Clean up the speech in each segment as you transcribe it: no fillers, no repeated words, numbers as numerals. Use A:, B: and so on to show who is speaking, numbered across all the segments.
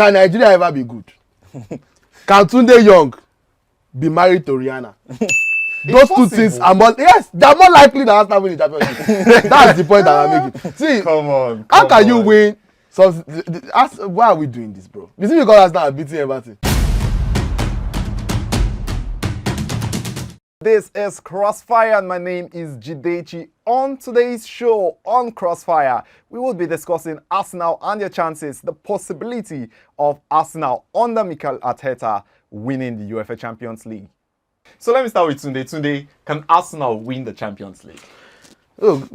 A: Can Nigeria ever be good? Can Tunde Young be married to Rihanna? Those two things are more, yes, they are more likely than Arsenal winning the championship. That's the point that I'm making. See, how can you win? So, why are we doing this, bro? You see, because Arsenal are beating everything.
B: This is Crossfire and my name is Jidechi. On today's show on Crossfire, we will be discussing Arsenal and their chances, the possibility of Arsenal under Mikel Arteta winning the UEFA Champions League. So let me start with Tunde. Tunde, can Arsenal win the Champions League?
A: Oh,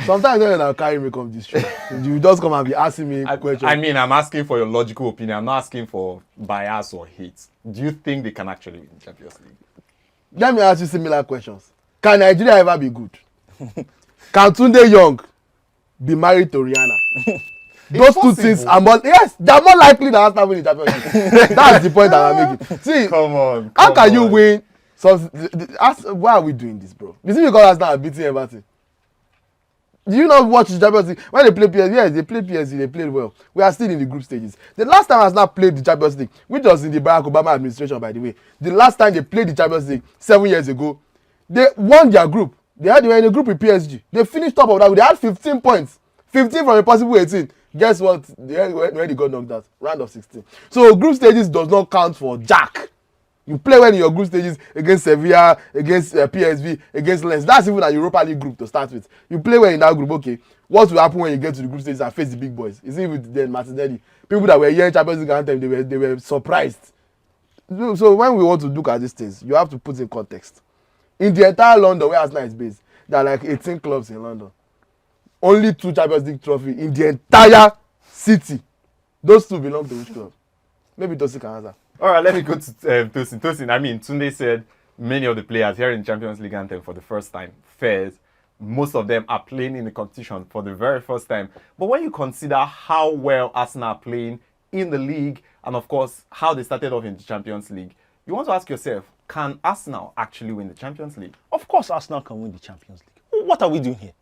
A: sometimes when I carry me come this show, you just come and be asking me questions.
B: I mean, I'm asking for your logical opinion. I'm not asking for bias or hate. Do you think they can actually win the Champions League?
A: Let me ask you similar questions. Can Nigeria ever be good? Can Tunde Young be married to Rihanna? Those two things are more, yes, they are more likely than Arsenal winning the championship. That's the point that I'm making. See, how can you win? So, why are we doing this, bro? You see, because Arsenal are beating everything. Do you not watch the Champions League? When they play PSG, yes, they play PSG, they played well. We are still in the group stages. The last time Arsenal played the Champions League, which was in the Barack Obama administration, by the way, the last time they played the Champions League 7 years ago, they won their group. They were in a group with PSG. They finished top of that. They had 15 points. 15 from a possible 18. Guess what? When they got knocked out? Round of 16. So group stages does not count for jack. You play well in your group stages against Sevilla, against PSV, against Lens. That's even a Europa League group to start with. You play well in that group, okay. What will happen when you get to the group stages and face the big boys? Is it with then Martinelli? People that were hearing Champions League anthem, they were surprised. So when we want to look at these things, you have to put in context. In the entire London, where Arsenal is based, there are like 18 clubs in London. Only 2 Champions League trophies in the entire city. Those 2 belong to which club? Maybe Tosin can answer.
B: All right, let me go to Tosin. Tosin, I mean, Tunde said many of the players here in Champions League anthem for the first time. Fairs, most of them are playing in the competition for the very first time. But when you consider how well Arsenal are playing in the league, and of course, how they started off in the Champions League, you want to ask yourself, can Arsenal actually win the Champions League?
C: Of course, Arsenal can win the Champions League. What are we doing here?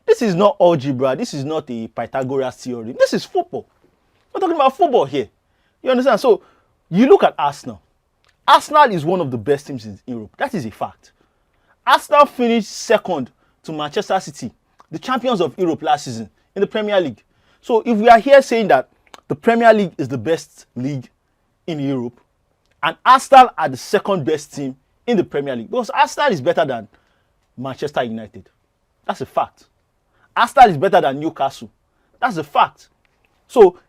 C: This is not algebra. This is not a Pythagoras theorem. This is football. We're talking about football here. You understand? So, you look at Arsenal. Arsenal is one of the best teams in Europe. That is a fact. Arsenal finished second to Manchester City, the champions of Europe last season, in the Premier League. So if we are here saying that the Premier League is the best league in Europe, and Arsenal are the second best team in the Premier League, because Arsenal is better than Manchester United. That's a fact. Arsenal is better than Newcastle. That's a fact. So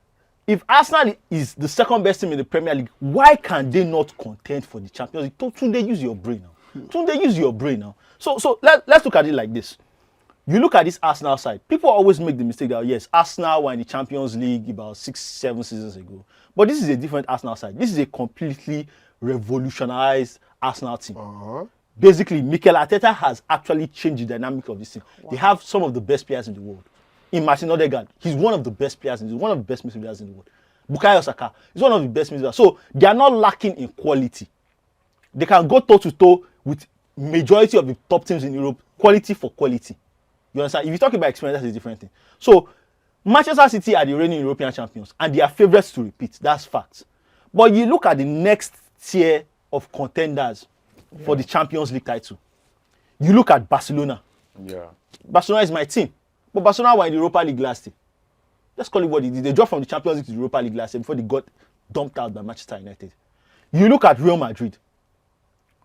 C: if Arsenal is the second best team in the Premier League, why can they not contend for the Champions League? Tunde, use your brain now. Tunde, use your brain now. So let's look at it like this. You look at this Arsenal side. People always make the mistake that, yes, Arsenal were in the Champions League about 6-7 seasons ago. But this is a different Arsenal side. This is a completely revolutionized Arsenal team. Basically, Mikel Arteta has actually changed the dynamic of this team. Wow. They have some of the best players in the world. In Martin Odegaard, he's one of the best players, one of the best midfielders in the world. Bukayo Saka is one of the best midfielders. So they are not lacking in quality. They can go toe to toe with majority of the top teams in Europe, quality for quality. You understand? If you talk about experience, that's a different thing. So Manchester City are the reigning European champions, and they are favourites to repeat. That's fact. But you look at the next tier of contenders for the Champions League title. You look at Barcelona.
B: Yeah.
C: Barcelona is my team. But Barcelona were in the Europa League last year. Let's call it what it is. They dropped from the Champions League to the Europa League last year before they got dumped out by Manchester United. You look at Real Madrid.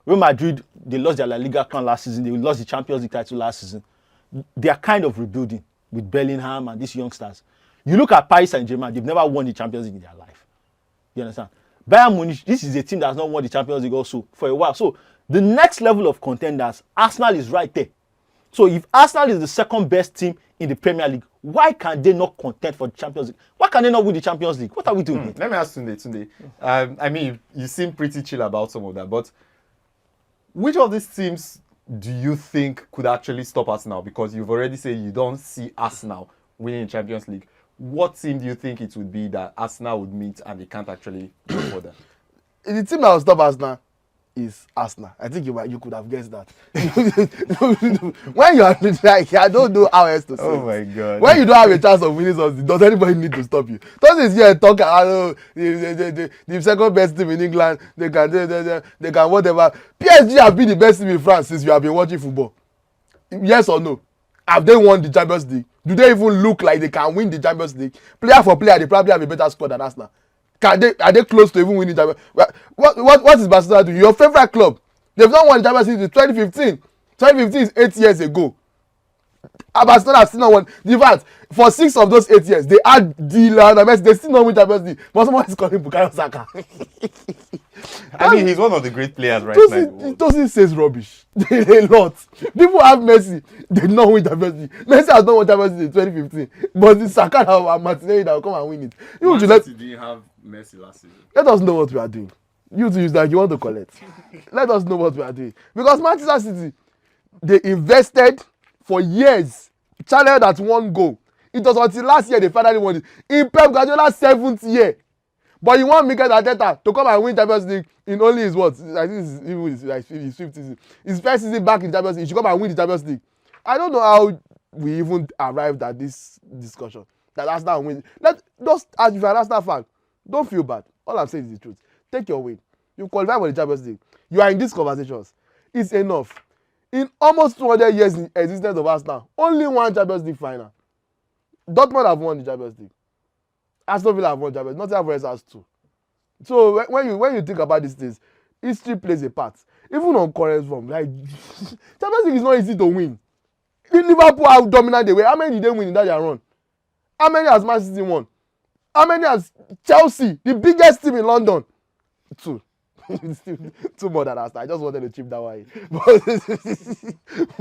C: Real Madrid, they lost their La Liga crown last season. They lost the Champions League title last season. They are kind of rebuilding with Bellingham and these youngsters. You look at Paris Saint-Germain, they've never won the Champions League in their life. You understand? Bayern Munich, this is a team that has not won the Champions League also for a while. So the next level of contenders, Arsenal is right there. So if Arsenal is the second best team in the Premier League, why can they not contend for the Champions League? Why can they not win the Champions League? What are we doing here?
B: Let me ask Tunde. I mean, you seem pretty chill about some of that, but which of these teams do you think could actually stop Arsenal? Because you've already said you don't see Arsenal winning the Champions League. What team do you think it would be that Arsenal would meet and they can't actually go further?
A: The team that will stop Arsenal is Arsenal. I think you could have guessed that. When you are like, I don't know how else to say.
B: Oh
A: it.
B: my God.
A: When you don't have a chance of winning something, does anybody need to stop you? Don't is here talk. I know the second best team in England. They can whatever. PSG have been the best team in France since you have been watching football. Yes or no? Have they won the Champions League? Do they even look like they can win the Champions League? Player for player, they probably have a better squad than Arsenal. Are they close to even winning Champions League? What is Barcelona doing? Your favorite club. They've not won the Champions League since 2015. 2015 is 8 years ago. Barcelona have still not won. In fact, for 6 of those 8 years, they had Lionel Messi. They still not win Champions League. But someone is calling Bukayo Saka.
B: I mean, he's one of the great players right now.
A: Tosin says rubbish. A lot. People have Messi. They not win Champions League. Messi has not won Champions League in 2015. But the Saka and Martinelli that will come and win it.
D: Man City didn't have Messi last season.
A: Let us know what we are doing. You to use that you want to collect. Let us know what we are doing. Because Manchester City, they invested for years. Challenged at one goal. It was until last year they finally won it. In Pep Guardiola's 7th year. But you want Mikel Arteta to come and win Champions League in only his what? I think it's even his 5th season. His first season back in Champions League. He should come and win the Champions League. I don't know how we even arrived at this discussion. That Arsenal win. Just as if you're an Arsenal fan, don't feel bad. All I'm saying is the truth. Take your win. You qualify for the Champions League. You are in these conversations. It's enough. In almost 200 years in existence of Arsenal, only one Champions League final. Dortmund have won the Champions League. Aston Villa have won the Champions League. Nottingham Forest has 2. So when you think about these things, history plays a part. Even on current form, like Champions League is not easy to win. In Liverpool, how dominant they were. How many did they win in that year run? How many has Man City won? How many has Chelsea, the biggest team in London? 2. 2 more than Arsenal. I just wanted to chip that one in.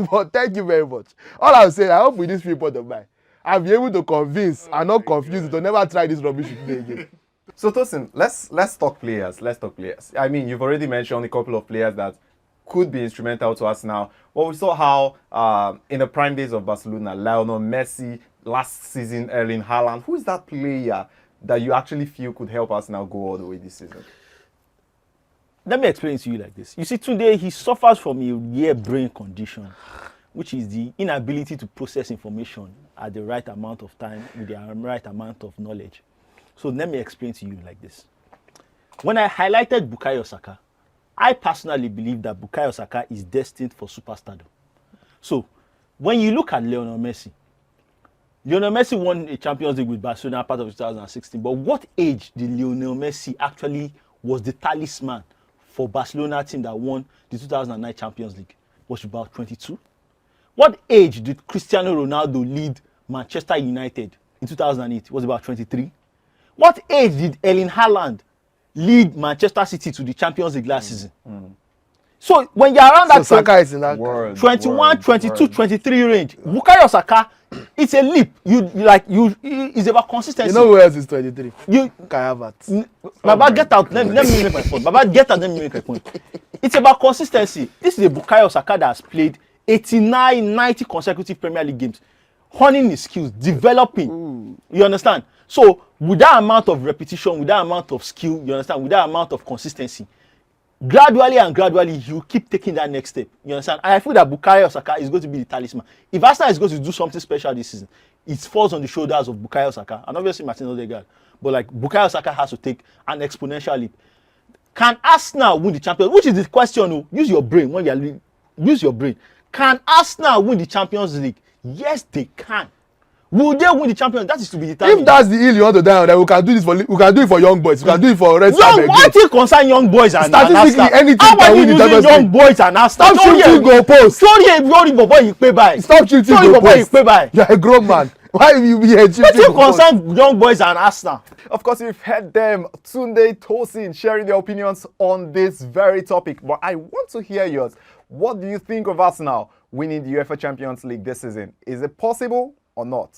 A: But thank you very much. All I'm saying, I hope with this report of mine, I'll be able to convince and not confuse you to never try this rubbish with me again.
B: So Tosin, let's talk players. Let's talk players. I mean, you've already mentioned a couple of players that could be instrumental to us now. But we saw how in the prime days of Barcelona, Lionel Messi, last season Erling Haaland. Who is that player that you actually feel could help us now go all the way this season?
C: Let me explain it to you like this. You see, today he suffers from a rare brain condition, which is the inability to process information at the right amount of time with the right amount of knowledge. So let me explain to you like this. When I highlighted Bukayo Saka, I personally believe that Bukayo Saka is destined for superstardom. So when you look at Lionel Messi won a Champions League with Barcelona part of 2016. But what age did Lionel Messi actually was the talisman for Barcelona team that won the 2009 Champions League? Was about 22. What age did Cristiano Ronaldo lead Manchester United in 2008? Was about 23. What age did Erling Haaland lead Manchester City to the Champions League last season? So when you're around that
A: Saka is in that
C: 21, 22, 23 range, Bukayo Saka, it's a leap. It's about consistency.
A: You know who else is 23? Kai Havertz.
C: Baba, get out. Let me make my point. Baba, get out. Let me make my point. It's about consistency. This is a Bukayo Saka that has played 89, 90 consecutive Premier League games, honing his skills, developing. You understand? So with that amount of repetition, with that amount of skill, you understand, with that amount of consistency, gradually he will keep taking that next step. You understand? And I feel that Bukayo Saka is going to be the talisman. If Arsenal is going to do something special this season, it falls on the shoulders of Bukayo Saka and obviously Martin Odegaard. But like Bukayo Saka has to take an exponential leap. Can Arsenal win the Champions? Which is the question. Use your brain when you are use your brain. Can Arsenal win the Champions League? Yes, they can. Will they win the Champions? That is to be determined.
A: If that's the hill you want to die on, then we can do it for young boys. We can do it for Red Star.
C: Why do you concern young boys and
A: statistically
C: Arsenal?
A: anything
C: How
A: can
C: are you
A: win the
C: using
A: Champions
C: young
A: League?
C: boys and Arsenal?
A: Stop shooting goalposts.
C: Sorry, boy, you pay by.
A: Stop shooting goalposts.
C: You're
A: You're a grown man. Why will you be here shooting
C: What do you
A: goalposts?
C: concern young boys and Arsenal?
B: Of course, you've heard them, Tunde, Tosin, sharing their opinions on this very topic. But I want to hear yours. What do you think of Arsenal winning the UEFA Champions League this season? Is it possible or not?